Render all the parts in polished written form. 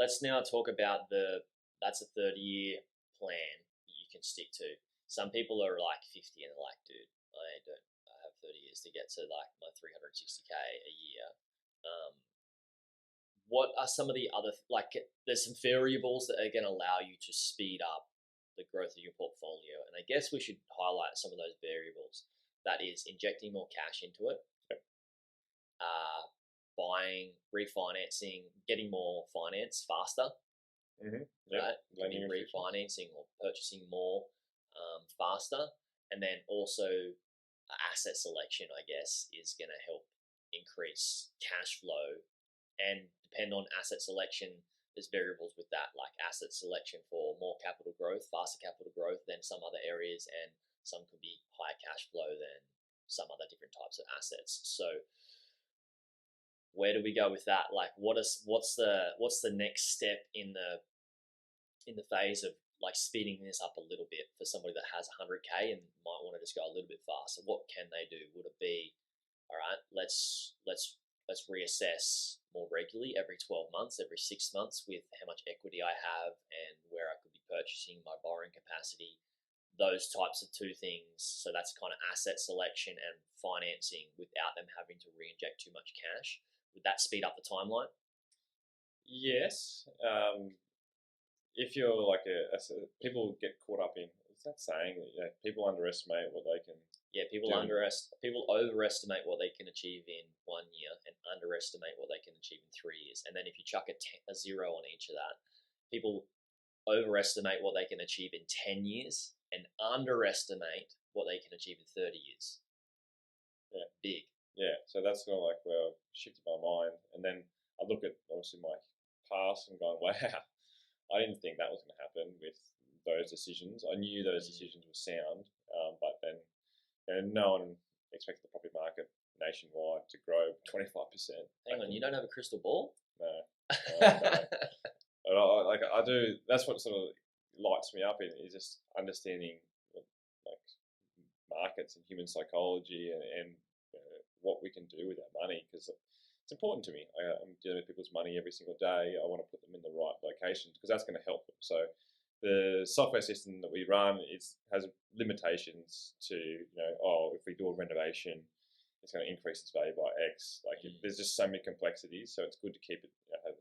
let's now talk about that's a 30-year plan that you can stick to. Some people are like 50 and they're like, dude, I have 30 years to get to like my 360K a year. What are some of the other, like, there's some variables that are going to allow you to speed up the growth of your portfolio. And I guess we should highlight some of those variables. That is injecting more cash into it, buying, refinancing, getting more finance faster, right? Maybe refinancing or purchasing more faster. And then also asset selection, I guess, is going to help increase cash flow. And depend on asset selection, there's variables with that, like asset selection for more capital growth, faster capital growth than some other areas, and some could be higher cash flow than some other different types of assets. So where do we go with that? Like, what's the next step in the phase of like speeding this up a little bit for somebody that has 100K and might want to just go a little bit faster? What can they do? Would it be, all right, let's reassess more regularly every 12 months, every 6 months, with how much equity I have and where I could be purchasing, my borrowing capacity, those types of two things. So that's kind of asset selection and financing without them having to re-inject too much cash. Would that speed up the timeline? Yes. If you're like people get caught up in, is that saying that people underestimate what they can. Yeah, people overestimate what they can achieve in 1 year and underestimate what they can achieve in 3 years. And then if you chuck a zero on each of that, people overestimate what they can achieve in 10 years and underestimate what they can achieve in 30 years. Yeah. Big. Yeah, so that's kind of like where I've shifted my mind. And then I look at obviously my past and going, wow, I didn't think that was going to happen with those decisions. I knew those decisions were sound, but then no one expects the property market nationwide to grow 25%. Hang on, you don't have a crystal ball? No. But I do. That's what sort of lights me up is just understanding like markets and human psychology and what we can do with our money, because it's important to me. I'm dealing with people's money every single day. I want to put them in the right locations because that's going to help them. So the software system that we run has limitations to, if we do a renovation, it's going to increase its value by X. There's just so many complexities, so it's good to keep it,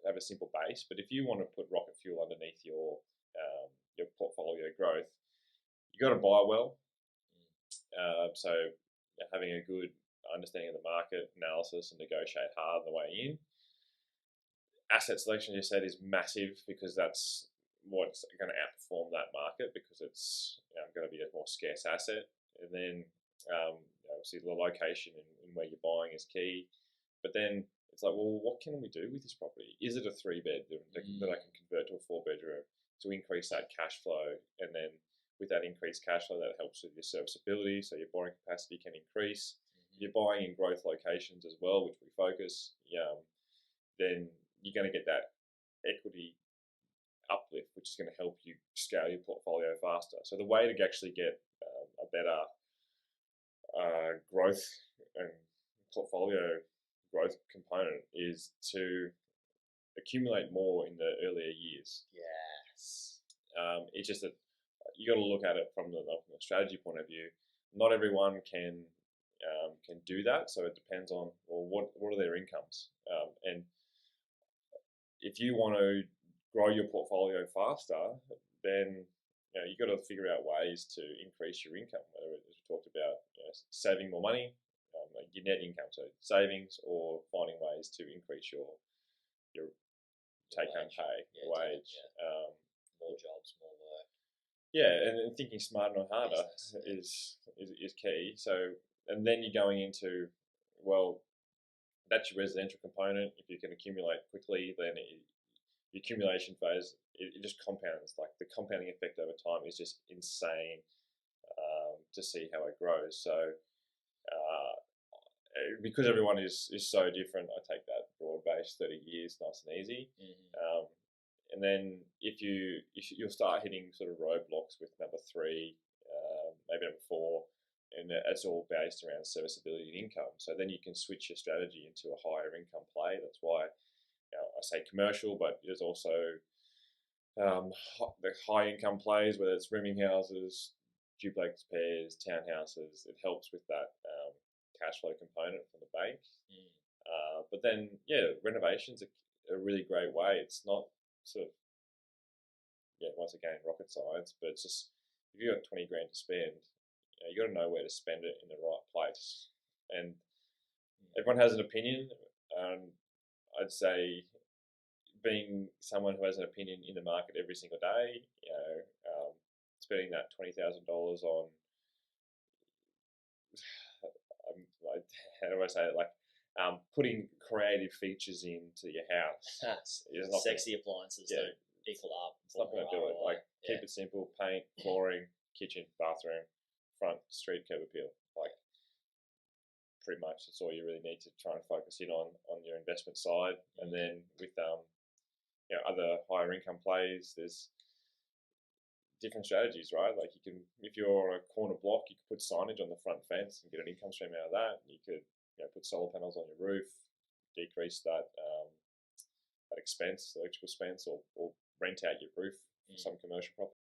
have a simple base. But if you want to put rocket fuel underneath your portfolio growth, you got to buy well. So having a good understanding of the market, analysis, and negotiate hard on the way in. Asset selection, you said, is massive because that's what's going to outperform that market because it's going to be a more scarce asset. And then obviously the location and where you're buying is key. But then it's like, well, what can we do with this property? Is it a 3-bedroom that I can convert to a 4-bedroom to increase that cash flow? And then with that increased cash flow, that helps with your serviceability, so your borrowing capacity can increase. You're buying in growth locations as well, which we focus. Then you're going to get that equity uplift, which is going to help you scale your portfolio faster. So the way to actually get a better growth and portfolio growth component is to accumulate more in the earlier years. Yes. It's just that you got to look at it from the strategy point of view. Not everyone can do that, so it depends on what are their incomes, and if you want to grow your portfolio faster, then you got to figure out ways to increase your income. Whether, as we talked about, saving more money, like your net income, so savings, or finding ways to increase your take home pay, wage. More jobs, more work. Yeah, and thinking smarter and harder is key. So, and then you're going into, well, that's your residential component. If you can accumulate quickly, then the accumulation phase, it just compounds. Like the compounding effect over time is just insane to see how it grows. So because everyone is so different, I take that broad base 30 years, nice and easy. And then if you'll start hitting sort of roadblocks with number 3, maybe number 4, and it's all based around serviceability and income. So then you can switch your strategy into a higher income play. That's why I say commercial, but there's also the high income plays, whether it's rooming houses, duplex pairs, townhouses. It helps with that cash flow component from the bank. But then, renovations are a really great way. It's not sort of, once again, rocket science, but it's just, if you've got 20 grand to spend, you got to know where to spend it in the right place. And everyone has an opinion. I'd say, being someone who has an opinion in the market every single day, spending that $20,000 on, how do I say it? Like, putting creative features into your house. Sexy appliances don't equal up. It's not going to do it. Like, keep it simple: paint, flooring, kitchen, bathroom, front, street curb appeal. Like, pretty much that's all you really need to try and focus in on your investment side. And then with other higher income plays, there's different strategies, right? Like, you can, if you're on a corner block, you could put signage on the front fence and get an income stream out of that. You could put solar panels on your roof, decrease that that expense, electrical expense, or rent out your roof for some commercial property.